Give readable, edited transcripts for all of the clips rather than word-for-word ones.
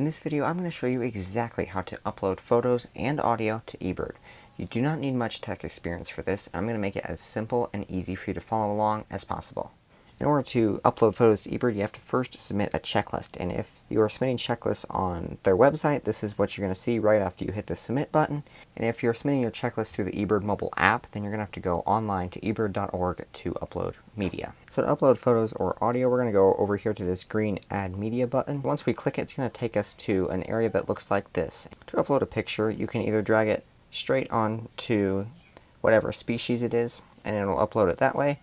In this video, I'm going to show you exactly how to upload photos and audio to eBird. You do not need much tech experience for this. I'm going to make it as simple and easy for you to follow along as possible. In order to upload photos to eBird, you have to first submit a checklist. And if you are submitting checklists on their website, this is what you're going to see right after you hit the submit button. And if you're submitting your checklist through the eBird mobile app, then you're going to have to go online to ebird.org to upload media. So to upload photos or audio, we're going to go over here to this green Add Media button. Once we click it, it's going to take us to an area that looks like this. To upload a picture, you can either drag it straight on to whatever species it is, and it'll upload it that way.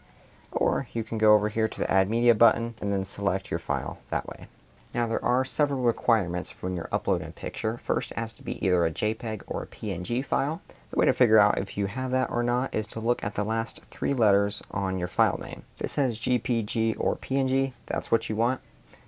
Or you can go over here to the Add Media button and then select your file that way. Now there are several requirements for when you're uploading a picture. First, it has to be either a JPEG or a PNG file. The way to figure out if you have that or not is to look at the last 3 letters on your file name. If it says GPG or PNG, that's what you want.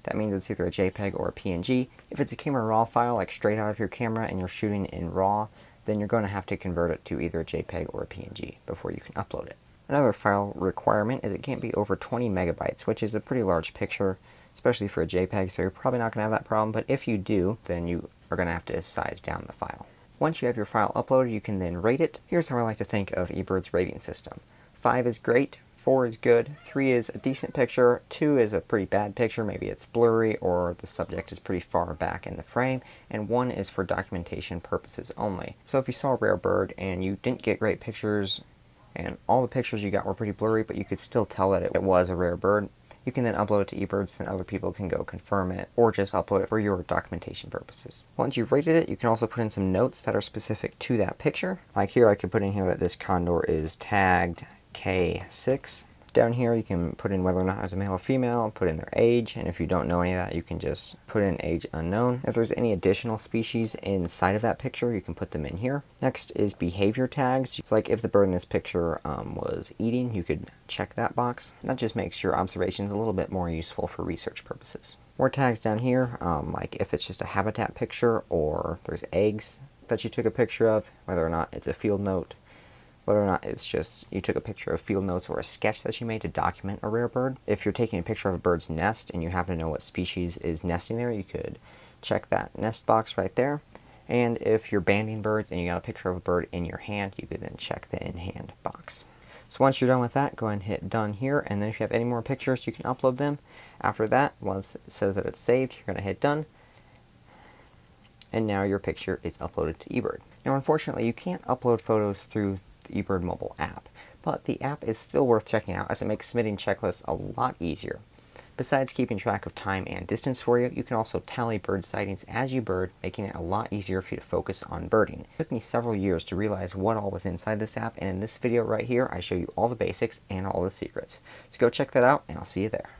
That means it's either a JPEG or a PNG. If it's a camera RAW file, like straight out of your camera and you're shooting in RAW, then you're going to have to convert it to either a JPEG or a PNG before you can upload it. Another file requirement is it can't be over 20 megabytes, which is a pretty large picture, especially for a JPEG, so you're probably not going to have that problem, but if you do, then you are going to have to size down the file. Once you have your file uploaded, you can then rate it. Here's how I like to think of eBird's rating system. 5 is great, 4 is good, 3 is a decent picture, 2 is a pretty bad picture, maybe it's blurry or the subject is pretty far back in the frame, and 1 is for documentation purposes only. So if you saw a rare bird and you didn't get great pictures, and all the pictures you got were pretty blurry, but you could still tell that it was a rare bird, you can then upload it to eBird so other people can go confirm it, or just upload it for your documentation purposes. Once you've rated it, you can also put in some notes that are specific to that picture. Like here, I could put in here that this condor is tagged K6. Down here, you can put in whether or not it's a male or female, put in their age, and if you don't know any of that, you can just put in age unknown. If there's any additional species inside of that picture, you can put them in here. Next is behavior tags. It's like if the bird in this picture was eating, you could check that box. That just makes your observations a little bit more useful for research purposes. More tags down here, like if it's just a habitat picture or there's eggs that you took a picture of, whether or not it's a field note, whether or not it's just you took a picture of field notes or a sketch that you made to document a rare bird. If you're taking a picture of a bird's nest and you happen to know what species is nesting there, you could check that nest box right there. And if you're banding birds and you got a picture of a bird in your hand, you could then check the in hand box. So once you're done with that, go ahead and hit done here, and then if you have any more pictures, you can upload them. After that, once it says that it's saved, you're going to hit done. And now your picture is uploaded to eBird. Now unfortunately, you can't upload photos through the eBird mobile app, but the app is still worth checking out as it makes submitting checklists a lot easier. Besides keeping track of time and distance for you, you can also tally bird sightings as you bird, making it a lot easier for you to focus on birding. It took me several years to realize what all was inside this app, and in this video right here, I show you all the basics and all the secrets. So go check that out, and I'll see you there.